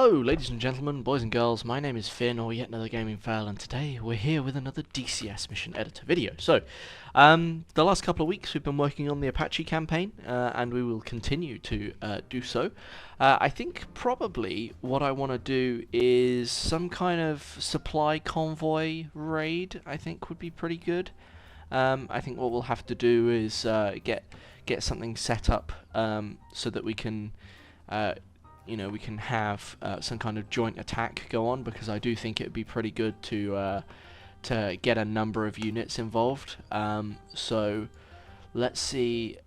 Hello ladies and gentlemen, boys and girls, my name is Finn, or yet another gaming fail, and today we're here with another DCS Mission editor video. So, the last couple of weeks we've been working on the Apache campaign, and we will continue to do so. I think probably what I want to do is some kind of supply convoy raid, I think would be pretty good. I think what we'll have to do is get something set up so that we can we can have some kind of joint attack go on, because I do think it would be pretty good to get a number of units involved. So let's see,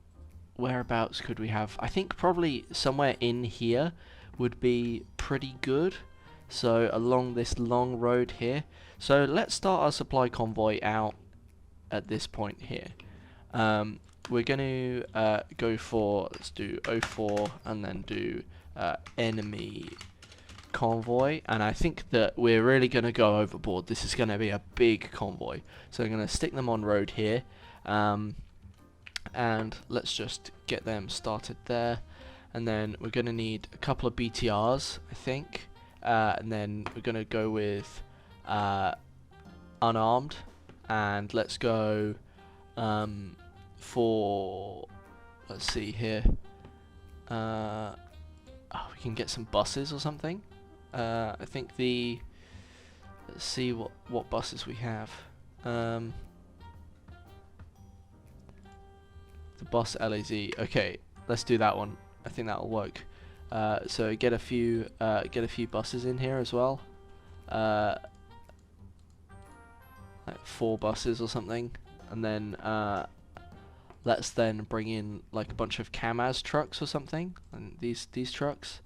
whereabouts could we have? I think probably somewhere in here would be pretty good. So along this long road here. So let's start our supply convoy out at this point here. We're going to go for, let's do 04 and then do enemy convoy, and I think that we're really going to go overboard. This is going to be a big convoy, so I'm going to stick them on road here, and let's just get them started there. And then we're going to need a couple of BTRs, I think, and then we're going to go with unarmed, and let's go for, let's see here, we can get some buses or something. I think let's see what buses we have. The bus LAZ. Okay, let's do that one. I think that'll work. So get a few buses in here as well. Like 4 buses or something, and then let's then bring in like a bunch of Kamaz trucks or something, and these trucks.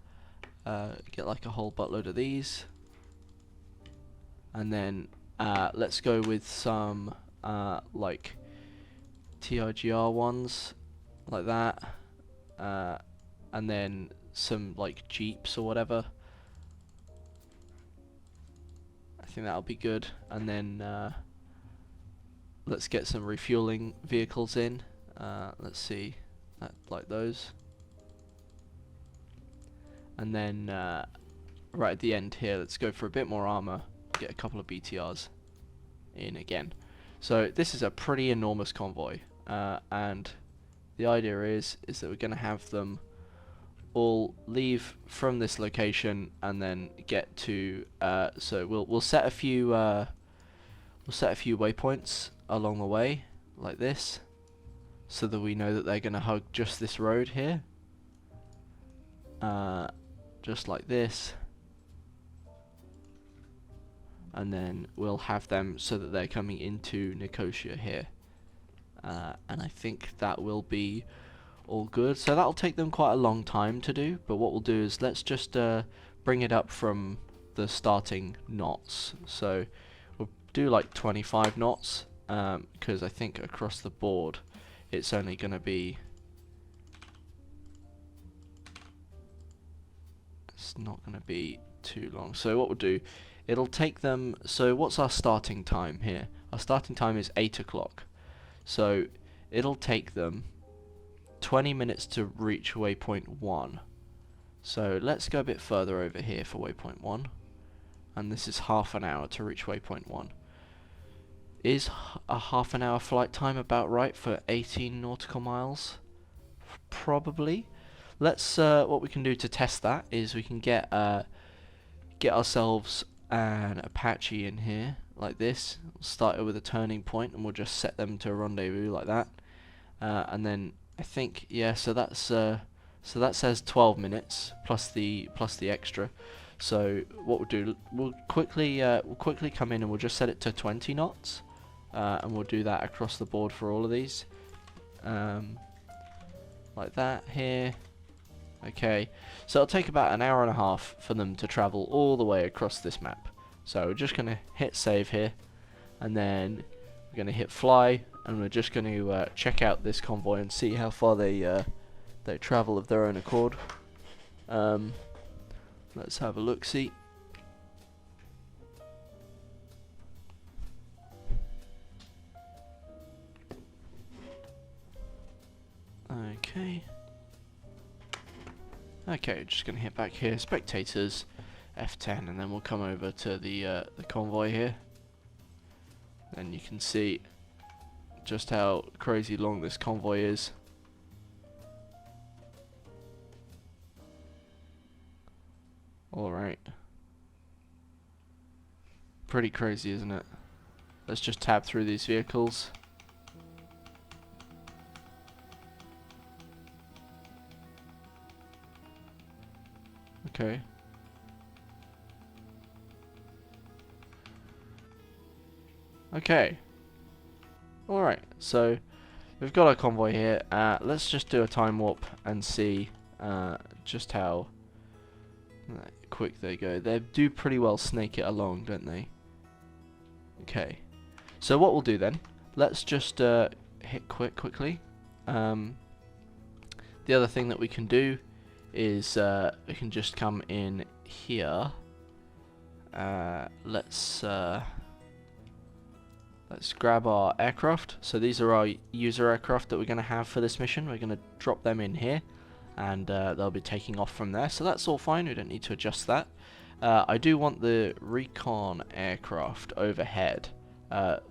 Get like a whole buttload of these, and then let's go with some like TIGR ones like that, and then some like Jeeps or whatever. I think that'll be good. And then let's get some refueling vehicles in. Let's see, like those. And then right at the end here, let's go for a bit more armor, get a couple of BTRs in again. So this is a pretty enormous convoy, and the idea is that we're going to have them all leave from this location and then get to. So we'll set a few waypoints along the way like this, so that we know that they're going to hug just this road here. Just like this, and then we'll have them so that they're coming into Nicosia here, and I think that will be all good. So that'll take them quite a long time to do, but what we'll do is let's just bring it up from the starting knots. So we'll do like 25 knots, because I think across the board it's only going to be, it's not going to be too long. So what we'll do, it'll take them, so what's our starting time here? Our starting time is 8 o'clock. So it'll take them 20 minutes to reach waypoint 1. So let's go a bit further over here for waypoint 1. And this is half an hour to reach waypoint 1. Is a half an hour flight time about right for 18 nautical miles? Probably. Let's what we can do to test that is we can get ourselves an Apache in here like this. We'll start it with a turning point, and we'll just set them to a rendezvous like that. And then I think, yeah, so that's so that says 12 minutes plus the extra. So what we'll do, we'll quickly come in and we'll just set it to 20 knots, and we'll do that across the board for all of these, like that here. Okay, so it'll take about an hour and a half for them to travel all the way across this map. So we're just going to hit save here, and then we're going to hit fly, and we're just going to check out this convoy and see how far they travel of their own accord. Let's have a look-see. Okay. Okay, just going to hit back here. Spectators. F10, and then we'll come over to the convoy here. And you can see just how crazy long this convoy is. Alright. Pretty crazy, isn't it? Let's just tab through these vehicles. Okay. Okay. Alright, so we've got our convoy here. Let's just do a time warp and see just how quick they go. They do pretty well snake it along, don't they? Okay. So what we'll do then, let's just hit quit quickly. The other thing that we can do is we can just come in here. Let's grab our aircraft. So these are our user aircraft that we're going to have for this mission. We're going to drop them in here, and they'll be taking off from there. So that's all fine. We don't need to adjust that. I do want the recon aircraft overhead.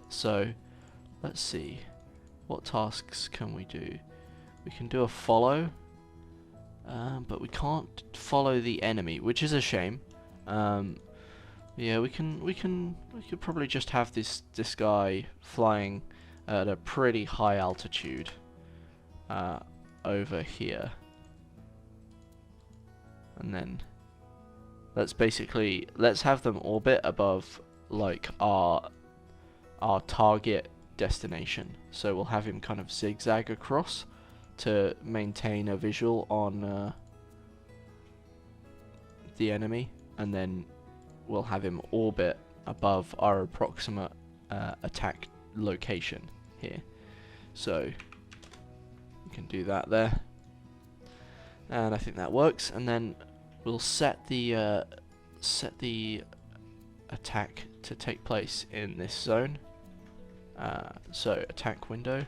So let's see. What tasks can we do? We can do a follow, but we can't follow the enemy, which is a shame. Yeah, we could probably just have this guy flying at a pretty high altitude over here, and then let's have them orbit above like our target destination. So we'll have him kind of zigzag across to maintain a visual on the enemy, and then we'll have him orbit above our approximate attack location here. So we can do that there, and I think that works. And then we'll set the attack to take place in this zone. So attack window,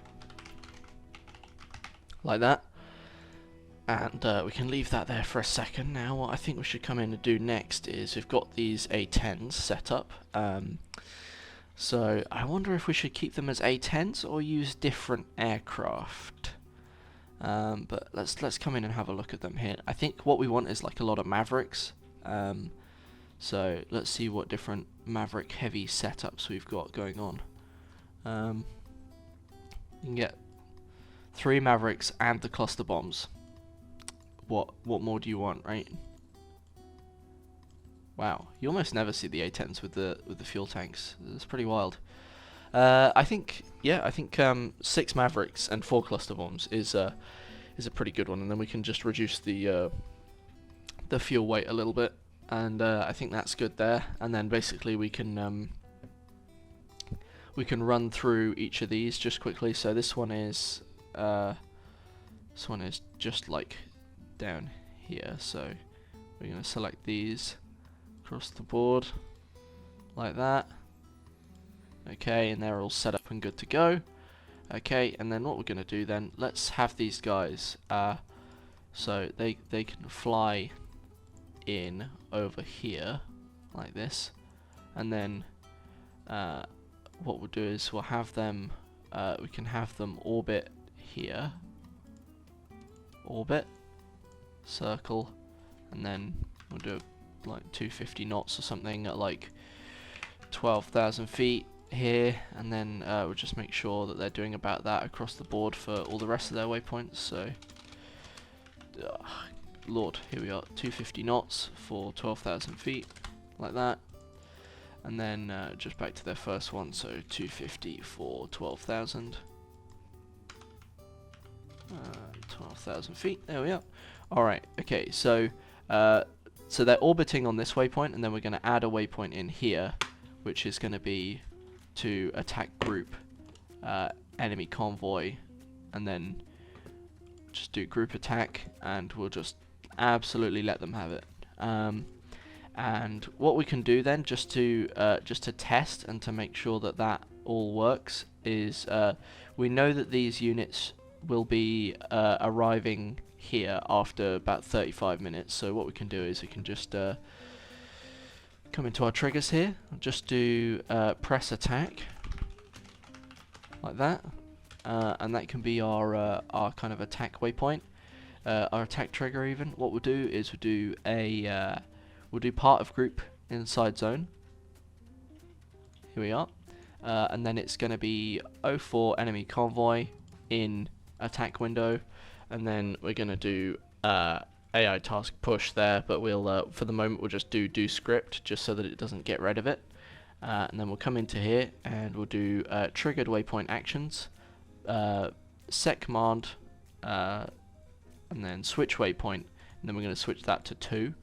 like that. And we can leave that there for a second. Now what I think we should come in and do next is we've got these A10s set up. So I wonder if we should keep them as A10s or use different aircraft. But let's come in and have a look at them here. I think what we want is like a lot of Mavericks. So let's see what different Maverick heavy setups we've got going on. You can get 3 Mavericks and the cluster bombs. What more do you want, right? Wow, you almost never see the A10s with the fuel tanks. It's pretty wild. I think 6 Mavericks and 4 cluster bombs is a pretty good one, and then we can just reduce the fuel weight a little bit, and I think that's good there. And then basically we can run through each of these just quickly. So this one is just like down here, so we're going to select these across the board like that. Okay, and they're all set up and good to go. Okay, and then what we're going to do then, let's have these guys so they can fly in over here like this, and then what we'll do is we'll have them we can have them orbit here, orbit, circle, and then we'll do like 250 knots or something at like 12,000 feet here, and then we'll just make sure that they're doing about that across the board for all the rest of their waypoints. So Lord, here we are, 250 knots for 12,000 feet like that, and then just back to their first one, so 250 for 12,000 feet. There we are. Alright, okay, so they're orbiting on this waypoint, and then we're going to add a waypoint in here, which is going to be to attack group enemy convoy, and then just do group attack, and we'll just absolutely let them have it. And what we can do then, just to test and to make sure that that all works, is we know that these units will be arriving here after about 35 minutes. So what we can do is we can just come into our triggers here, just do press attack, like that, and that can be our kind of attack waypoint, our attack trigger even. What we'll do is we'll do part of group inside zone. Here we are, and then it's going to be 04 enemy convoy in attack window, and then we're going to do AI task push there, but we'll for the moment we'll just do script just so that it doesn't get rid of it, and then we'll come into here and we'll do triggered waypoint actions, set command, and then switch waypoint, and then we're going to switch that to 2,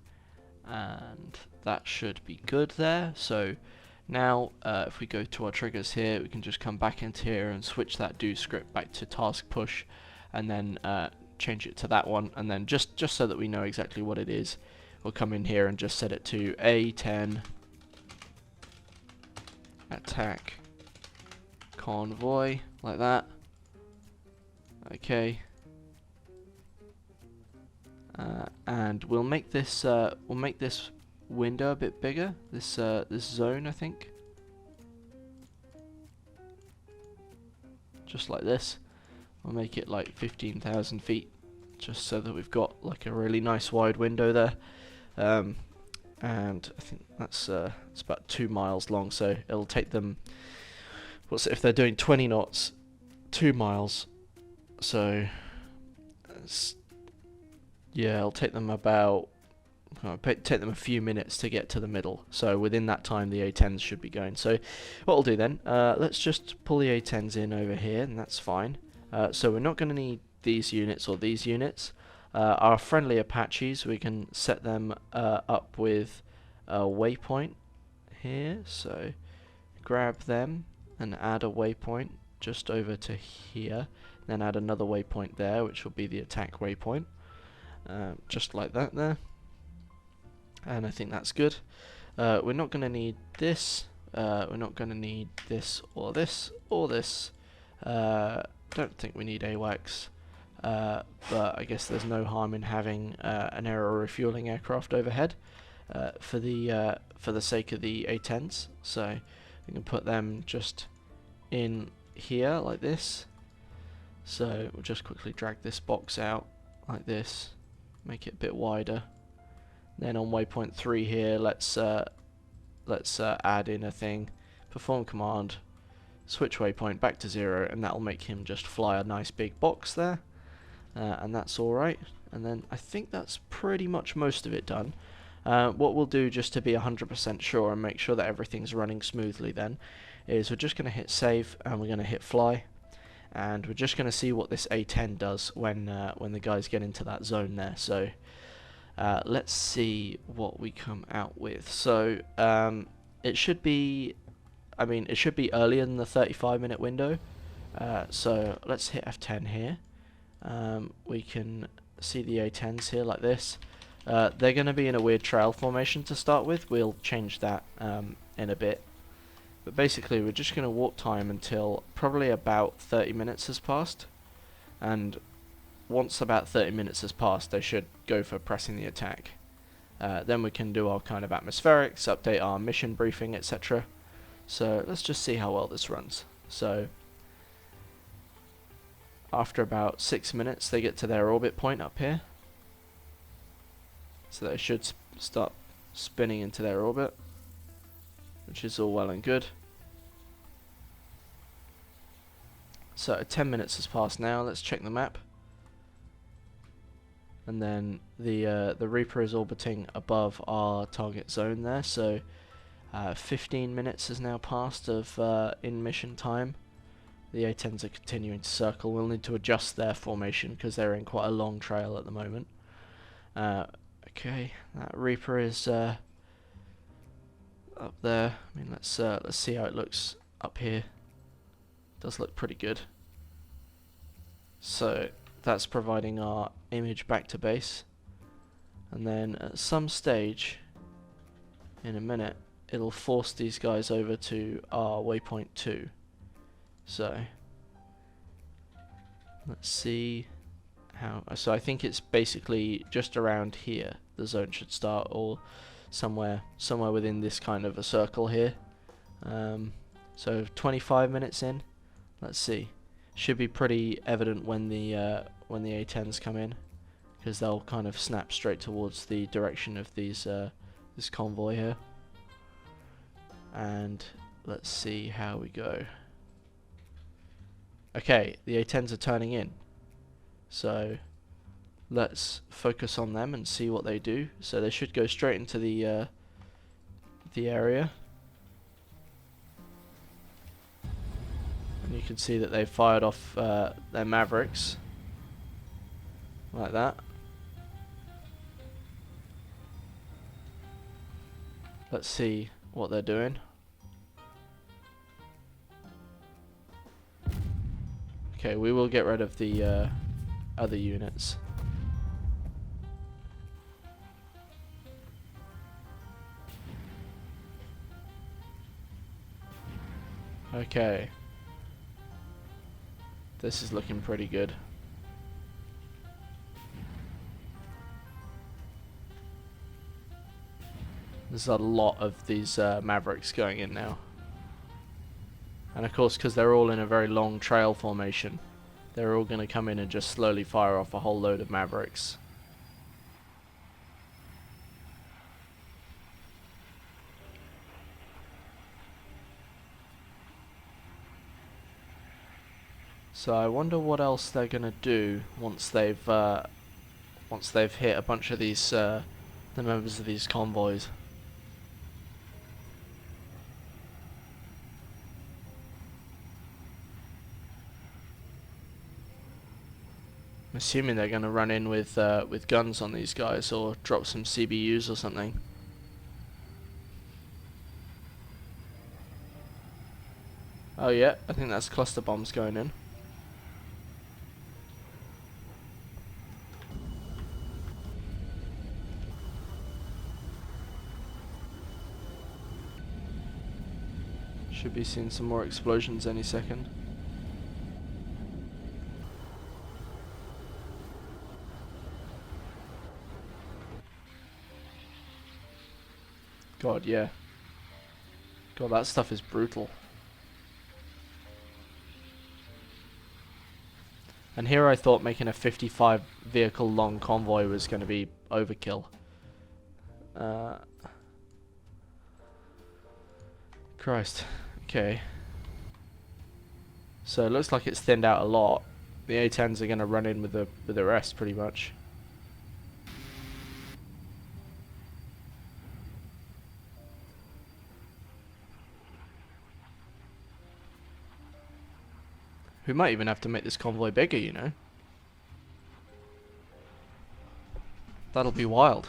and that should be good there. So now if we go to our triggers here, we can just come back into here and switch that do script back to task push, and then change it to that one, and then just so that we know exactly what it is, we'll come in here and just set it to A10 attack convoy, like that. Okay, and we'll make this window a bit bigger, this zone, I think, just like this. We'll make it like 15,000 feet, just so that we've got like a really nice wide window there. And I think that's it's about 2 miles long, so it'll take them, if they're doing 20 knots, 2 miles, so yeah, it'll take them about, take them a few minutes to get to the middle, so within that time the A10s should be going. So what we'll do then, let's just pull the A10s in over here, and that's fine. So we're not going to need these units or these units. Our friendly Apaches, we can set them up with a waypoint here, so grab them and add a waypoint just over to here, then add another waypoint there, which will be the attack waypoint, just like that there, and I think that's good. We're not going to need this, we're not going to need this or this or this. Don't think we need AWACS, but I guess there's no harm in having an aero refueling aircraft overhead for the sake of the A10s. So we can put them just in here like this. So we'll just quickly drag this box out like this, make it a bit wider. Then on waypoint 3 here, let's add in a thing, perform command, switch waypoint back to 0, and that'll make him just fly a nice big box there, and that's alright. And then I think that's pretty much most of it done. What we'll do, just to be 100% sure and make sure that everything's running smoothly, then is we're just going to hit save and we're going to hit fly, and we're just going to see what this A10 does when the guys get into that zone there. So let's see what we come out with. So it should be, it should be earlier than the 35-minute window. So let's hit F10 here. We can see the A10s here like this. They're going to be in a weird trail formation to start with. We'll change that in a bit. But basically we're just going to warp time until probably about 30 minutes has passed. And once about 30 minutes has passed, they should go for pressing the attack. Then we can do our kind of atmospherics, update our mission briefing, etc. So let's just see how well this runs. So after about 6 minutes they get to their orbit point up here. So they should start spinning into their orbit, which is all well and good. So 10 minutes has passed now. Let's check the map. And then the Reaper is orbiting above our target zone there. So 15 minutes has now passed of in mission time. The A10s are continuing to circle. We'll need to adjust their formation because they're in quite a long trail at the moment. Okay, that Reaper is up there. Let's see how it looks up here. Does look pretty good. So that's providing our image back to base, and then at some stage in a minute it'll force these guys over to our waypoint 2. So let's see how. So I think it's basically just around here the zone should start, or somewhere within this kind of a circle here. So 25 minutes in. Let's see. Should be pretty evident when the A10s come in, because they'll kind of snap straight towards the direction of these this convoy here. And let's see how we go. Okay, the A10s are turning in, so let's focus on them and see what they do. So they should go straight into the area. And you can see that they've fired off their Mavericks like that. Let's see what they're doing. Okay, we will get rid of the other units. Okay. This is looking pretty good. There's a lot of these Mavericks going in now. And of course, because they're all in a very long trail formation, they're all going to come in and just slowly fire off a whole load of Mavericks. So I wonder what else they're going to do once they've hit a bunch of these the members of these convoys. I'm assuming they're going to run in with guns on these guys, or drop some CBUs or something. Oh yeah, I think that's cluster bombs going in. Should be seeing some more explosions any second. God, yeah. God, that stuff is brutal. And here I thought making a 55 vehicle long convoy was going to be overkill. Christ. Okay. So it looks like it's thinned out a lot. The A10s are going to run in with the rest pretty much. We might even have to make this convoy bigger, you know. That'll be wild.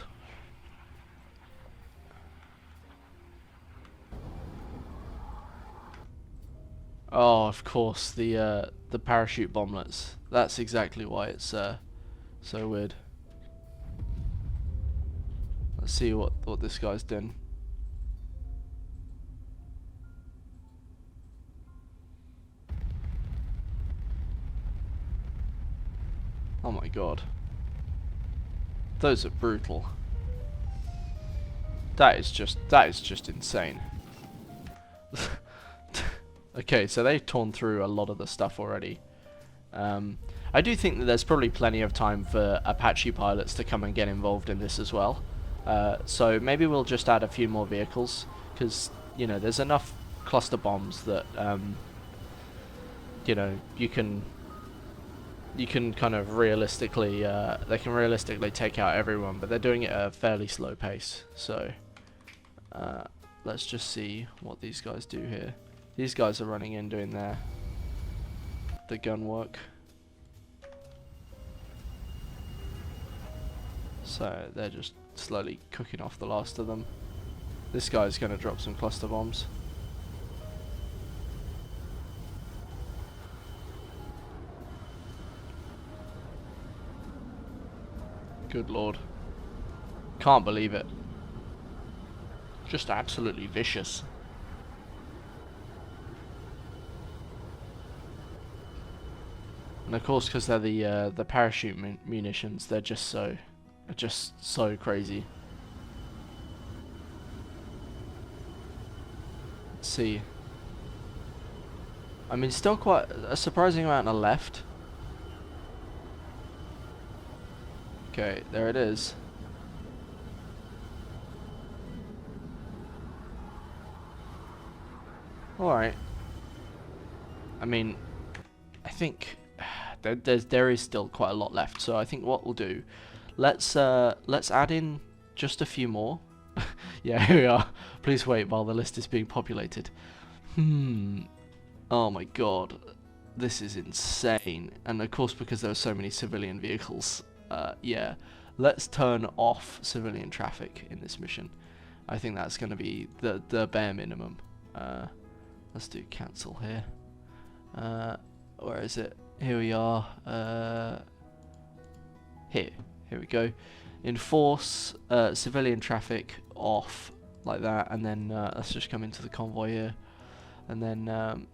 Oh, of course, the parachute bomblets. That's exactly why it's so weird. Let's see what this guy's doing. Oh my god. Those are brutal. That is just insane. Okay, so they've torn through a lot of the stuff already. I do think that there's probably plenty of time for Apache pilots to come and get involved in this as well. So maybe we'll just add a few more vehicles, because, you know, there's enough cluster bombs that, you know, you can kind of realistically, they can realistically take out everyone, but they're doing it at a fairly slow pace. So let's just see what these guys do here. These guys are running in doing the gun work. So they're just slowly cooking off the last of them. This guy's going to drop some cluster bombs. Good lord. Can't believe it. Just absolutely vicious. And of course, because they're the parachute munitions, they're just so crazy. let's see. I mean, still quite a surprising amount on the left. Okay, there it is. Alright. I mean, I think there is still quite a lot left, so I think what we'll do, let's add in just a few more. Yeah, here we are. Please wait while the list is being populated. Oh my god, this is insane. And of course, because there are so many civilian vehicles, yeah, let's turn off civilian traffic in this mission. I think that's going to be the bare minimum. Let's do cancel here. Where is it? Here we are. Here we go. Enforce civilian traffic off like that, and then let's just come into the convoy here, and then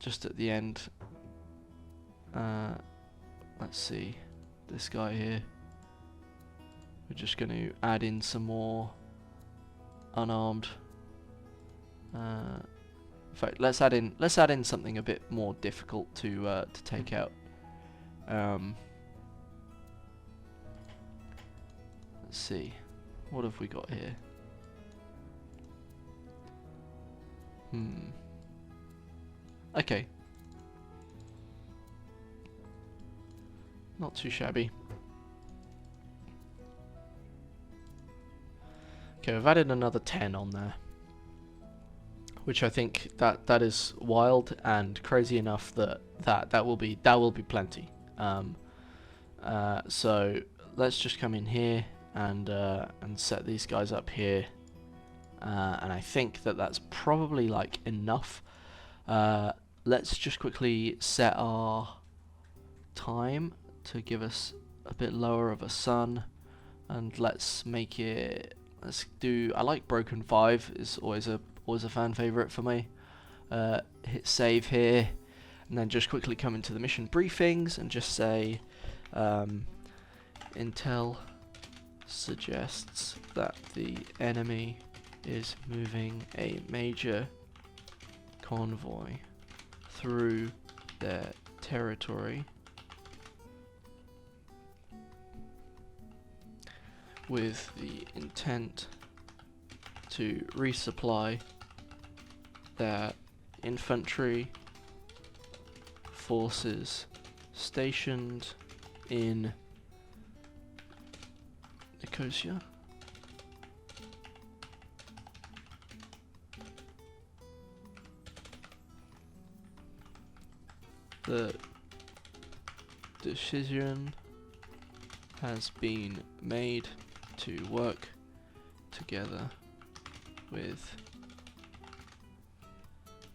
just at the end, let's see, this guy here. We're just going to add in some more unarmed. In fact, let's add in something a bit more difficult to take out. Let's see, what have we got here? Okay. Not too shabby. Okay, we've added another 10 on there, which I think that is wild and crazy enough that will be plenty. So let's just come in here and set these guys up here, and I think that's probably like enough. Let's just quickly set our time to give us a bit lower of a sun, and let's make it. Let's do. I like Broken 5. Is always a fan favorite for me. Hit save here, and then just quickly come into the mission briefings and just say, Intel suggests that the enemy is moving a major convoy through their territory with the intent to resupply their infantry forces stationed in Nicosia. The decision has been made to work together with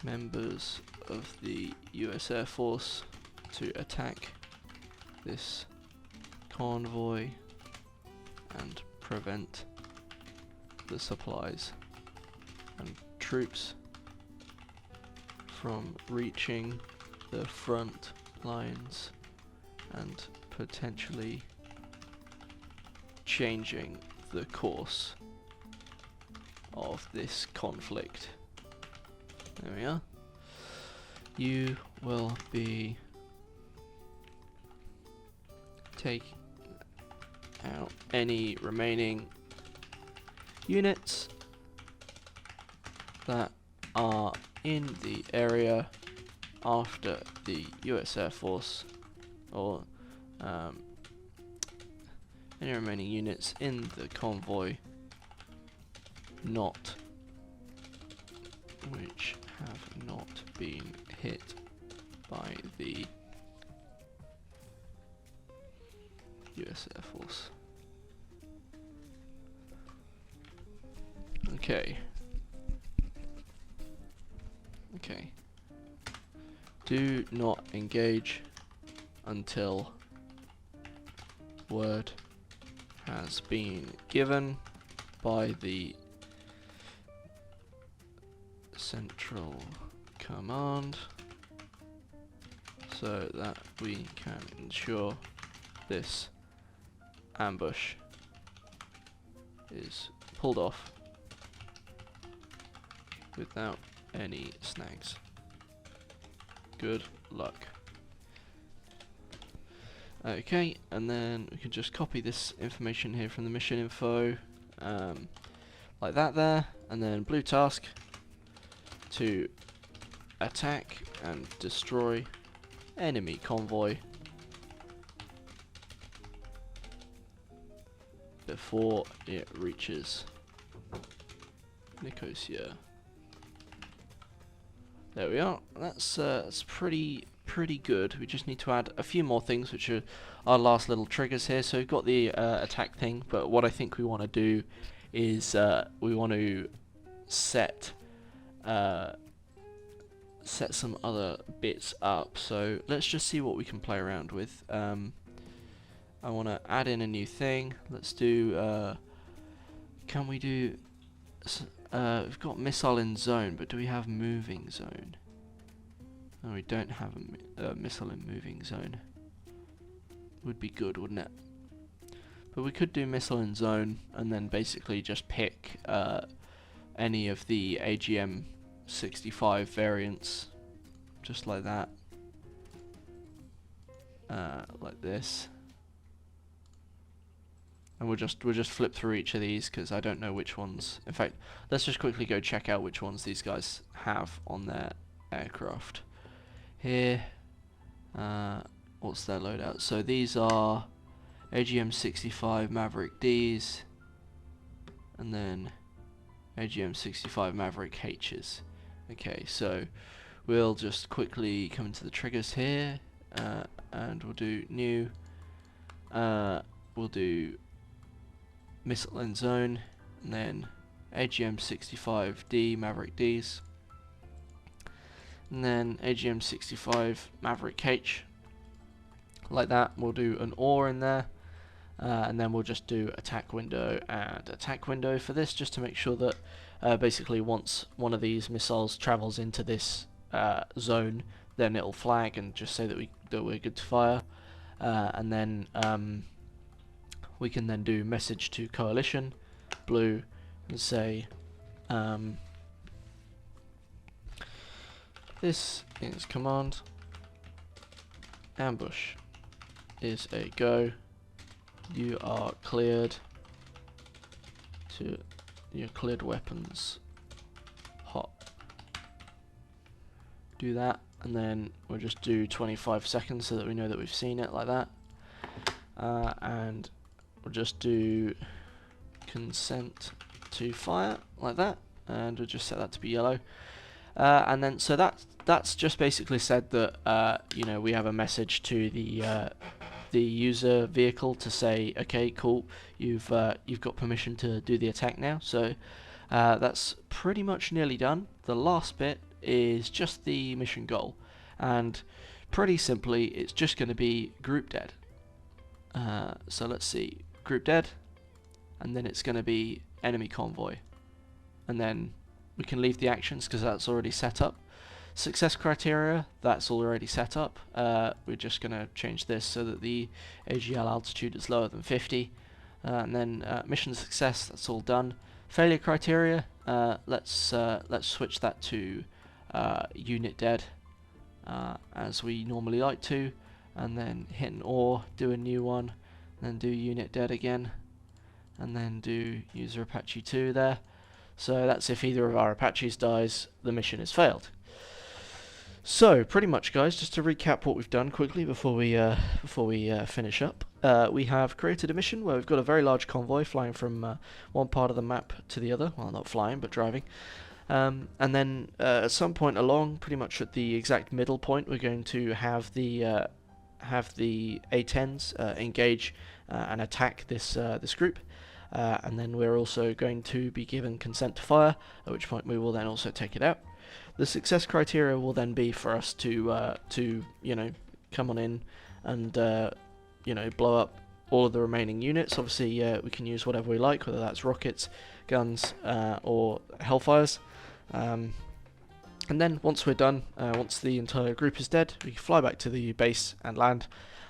members of the US Air Force to attack this convoy and prevent the supplies and troops from reaching the front lines and potentially changing the course of this conflict. There we are. You will be taking out any remaining units that are in the area after the US Air Force, or any remaining units in the convoy which have not been hit by the US Air Force. Okay. Do not engage until word has been given by the Central Command so that we can ensure this ambush is pulled off without any snags. Good luck. Okay, and then we can just copy this information here from the mission info, like that there, and then blue task to attack and destroy enemy convoy before it reaches Nicosia. There we are. That's pretty good. We just need to add a few more things, which are our last little triggers here. So we've got the attack thing, but what I think we want to do is we want to set some other bits up. So let's just see what we can play around with. I want to add in a new thing. Let's do. Can we do? We've got missile in zone, but do we have moving zone? No, we don't have a missile in moving zone. Would be good, wouldn't it? But we could do missile in zone and then basically just pick any of the AGM 65 variants, just like that, like this. And we'll just flip through each of these because I don't know which ones. In fact, let's just quickly go check out which ones these guys have on their aircraft. Here, what's their loadout? So these are AGM 65 Maverick Ds, and then AGM 65 Maverick H's. Okay, so we'll just quickly come into the triggers here, and we'll do new. We'll do missile in zone, and then AGM 65D Maverick Ds, and then AGM 65 Maverick H, like that. We'll do an OR in there, and then we'll just do attack window and attack window for this, just to make sure that basically once one of these missiles travels into this zone, then it'll flag and just say that we're good to fire, and then we can then do message to coalition, blue, and say this is command, ambush is a go, you are cleared to your cleared weapons hot. Do that, and then we'll just do 25 seconds so that we know that we've seen it, like that, and we'll just do consent to fire, like that, and we'll just set that to be yellow. And then so that's just basically said that you know, we have a message to the user vehicle to say, okay, cool, you've got permission to do the attack now. So that's pretty much nearly done. The last bit is just the mission goal, and pretty simply it's just going to be group dead. So let's see, group dead, and then it's going to be enemy convoy, and then we can leave the actions because that's already set up. Success criteria, that's already set up. We're just going to change this so that the AGL altitude is lower than 50, and then mission success, that's all done. Failure criteria, let's switch that to unit dead, as we normally like to, and then hit an OR, do a new one, and then do unit dead again, and then do user Apache 2 there. So that's if either of our Apaches dies, the mission is failed. So pretty much, guys, just to recap what we've done quickly before we finish up, we have created a mission where we've got a very large convoy flying from one part of the map to the other. Well, not flying, but driving. And then at some point along, pretty much at the exact middle point, we're going to have the A-10s engage and attack this group. And then we're also going to be given consent to fire, at which point we will then also take it out. The success criteria will then be for us to you know, come on in and you know, blow up all of the remaining units. Obviously, we can use whatever we like, whether that's rockets, guns, or Hellfires. And then once we're done, once the entire group is dead, we can fly back to the base and land,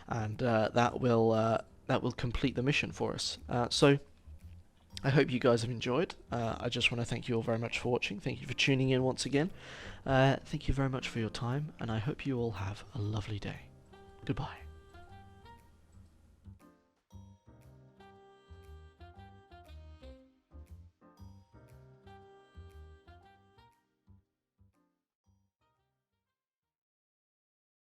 and that will complete the mission for us. So I hope you guys have enjoyed. I just want to thank you all very much for watching. Thank you for tuning in once again. Thank you very much for your time, and I hope you all have a lovely day. Goodbye.